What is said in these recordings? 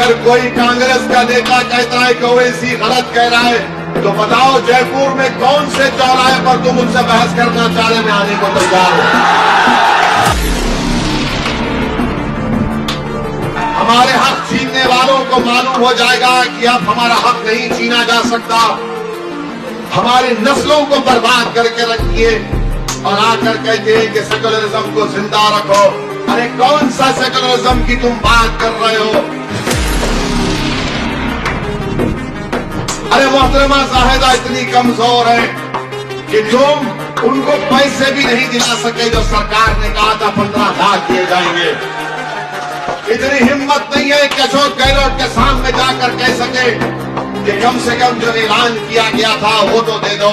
अगर कोई कांग्रेस का नेता कहता है कि ओवैसी गलत कह रहा है तो बताओ जयपुर में कौन से चौराहे पर तुम मुझसे बहस करना चाह रहे, मैं आने को तैयार हूं। हमारे हक छीनने वालों को मालूम हो जाएगा कि अब हमारा हक नहीं छीना जा सकता। हमारी नस्लों को बर्बाद करके रखिए और आकर कहते हैं कि सेकुलरिज्म को जिंदा रखो। अरे कौन सा सेकुलरिज्म की तुम बात कर रहे हो? अरे मोहतरमा जाहिदा इतनी कमजोर है कि तुम उनको पैसे भी नहीं दिला सके जो सरकार ने कहा था 15 लाख दिए जाएंगे। इतनी हिम्मत नहीं है कि अशोक गहलोत के सामने जाकर कह सके कि कम से कम जो ऐलान किया गया था वो तो दे दो।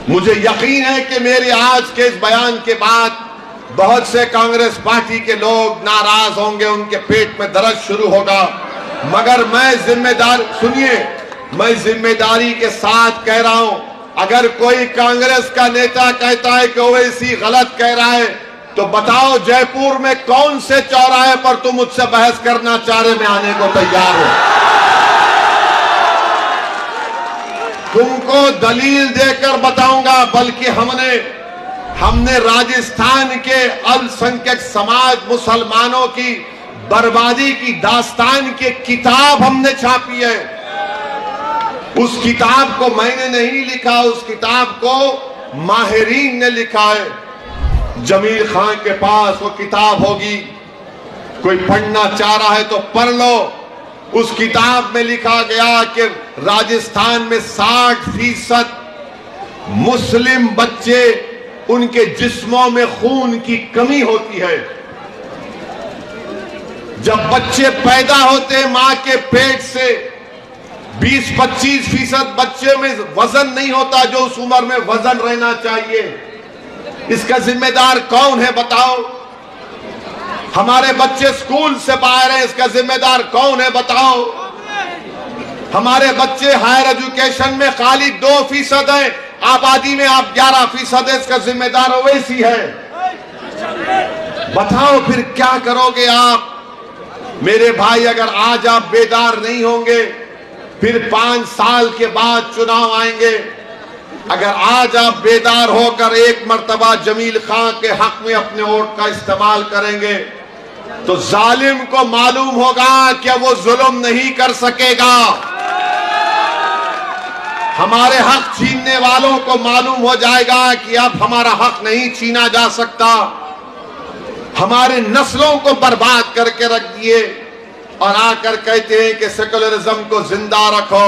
मुझे यकीन है कि मेरे आज के इस बयान के बाद बहुत से कांग्रेस पार्टी के लोग नाराज होंगे, उनके पेट में दर्द शुरू होगा, मगर मैं जिम्मेदारी के साथ कह रहा हूं, अगर कोई कांग्रेस का नेता कहता है कि ओवैसी गलत कह रहा है तो बताओ जयपुर में कौन से चौराहे पर तुम मुझसे बहस करना चाह रहे, मैं आने को तैयार हूं। तुमको दलील देकर बताऊंगा, बल्कि हमने राजस्थान के अल्पसंख्यक समाज मुसलमानों की बर्बादी की दास्तान की किताब हमने छापी है। उस किताब को मैंने नहीं लिखा, उस किताब को माहिरीन ने लिखा है। जमील खान के पास वो किताब होगी, कोई पढ़ना चाह रहा है तो पढ़ लो। उस किताब में लिखा गया कि राजस्थान में 60% मुस्लिम बच्चे, उनके जिस्मों में खून की कमी होती है। जब बच्चे पैदा होते हैं मां के पेट से 20-25% बच्चे में वजन नहीं होता जो उस उम्र में वजन रहना चाहिए। इसका जिम्मेदार कौन है बताओ? हमारे बच्चे स्कूल से बाहर हैं, इसका जिम्मेदार कौन है बताओ? हमारे बच्चे हायर एजुकेशन में खाली 2% हैं, आबादी में आप 11% है, इसका जिम्मेदार ओवैसी है। बताओ फिर क्या करोगे आप? मेरे भाई, अगर आज आप बेदार नहीं होंगे फिर 5 साल के बाद चुनाव आएंगे। अगर आज आप बेदार होकर एक मर्तबा जमील खान के हक में अपने वोट का इस्तेमाल करेंगे तो जालिम को मालूम होगा कि वो जुल्म नहीं कर सकेगा। हमारे हक छीनने वालों को मालूम हो जाएगा कि अब हमारा हक नहीं छीना जा सकता। हमारी नस्लों को बर्बाद करके रख दिए और आकर कहते हैं कि सेकुलरिज्म को जिंदा रखो।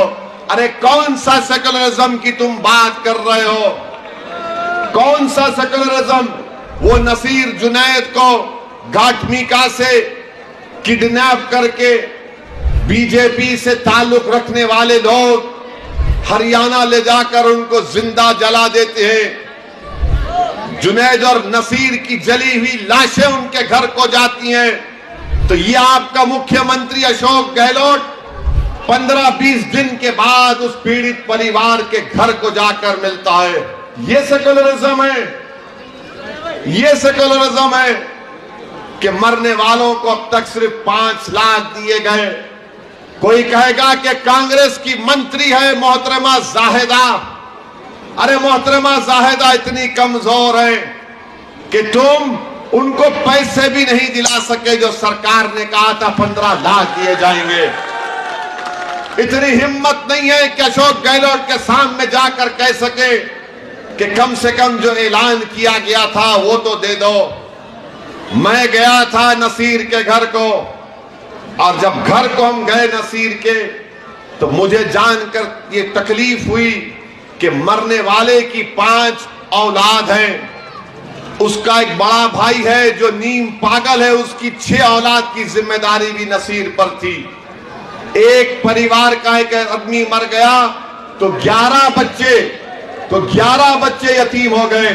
अरे कौन सा सेकुलरिज्म की तुम बात कर रहे हो? कौन सा सेकुलरिज्म? वो नसीर जुनैद को घाटमीका से किडनैप करके बीजेपी से ताल्लुक रखने वाले लोग हरियाणा ले जाकर उनको जिंदा जला देते हैं। जुनैद और नसीर की जली हुई लाशें उनके घर को जाती हैं। तो ये आपका मुख्यमंत्री अशोक गहलोत 15-20 दिन के बाद उस पीड़ित परिवार के घर को जाकर मिलता है। ये सेकुलरिज्म है, ये सेकुलरिज्म है कि मरने वालों को अब तक सिर्फ 5 लाख दिए गए। कोई कहेगा कि कांग्रेस की मंत्री है मोहतरमा जाहिदा। अरे मोहतरमा जाहिदा इतनी कमजोर है कि तुम उनको पैसे भी नहीं दिला सके जो सरकार ने कहा था 15 लाख दिए जाएंगे। इतनी हिम्मत नहीं है कि अशोक गहलोत के सामने जाकर कह सके कि कम से कम जो ऐलान किया गया था वो तो दे दो। मैं गया था नसीर के घर को और जब घर को हम गए नसीर के तो मुझे जानकर ये तकलीफ हुई कि मरने वाले की 5 औलाद हैं। उसका एक बड़ा भाई है जो नीम पागल है, उसकी 6 औलाद की जिम्मेदारी भी नसीर पर थी। एक परिवार का एक आदमी मर गया तो 11 बच्चे यतीम हो गए।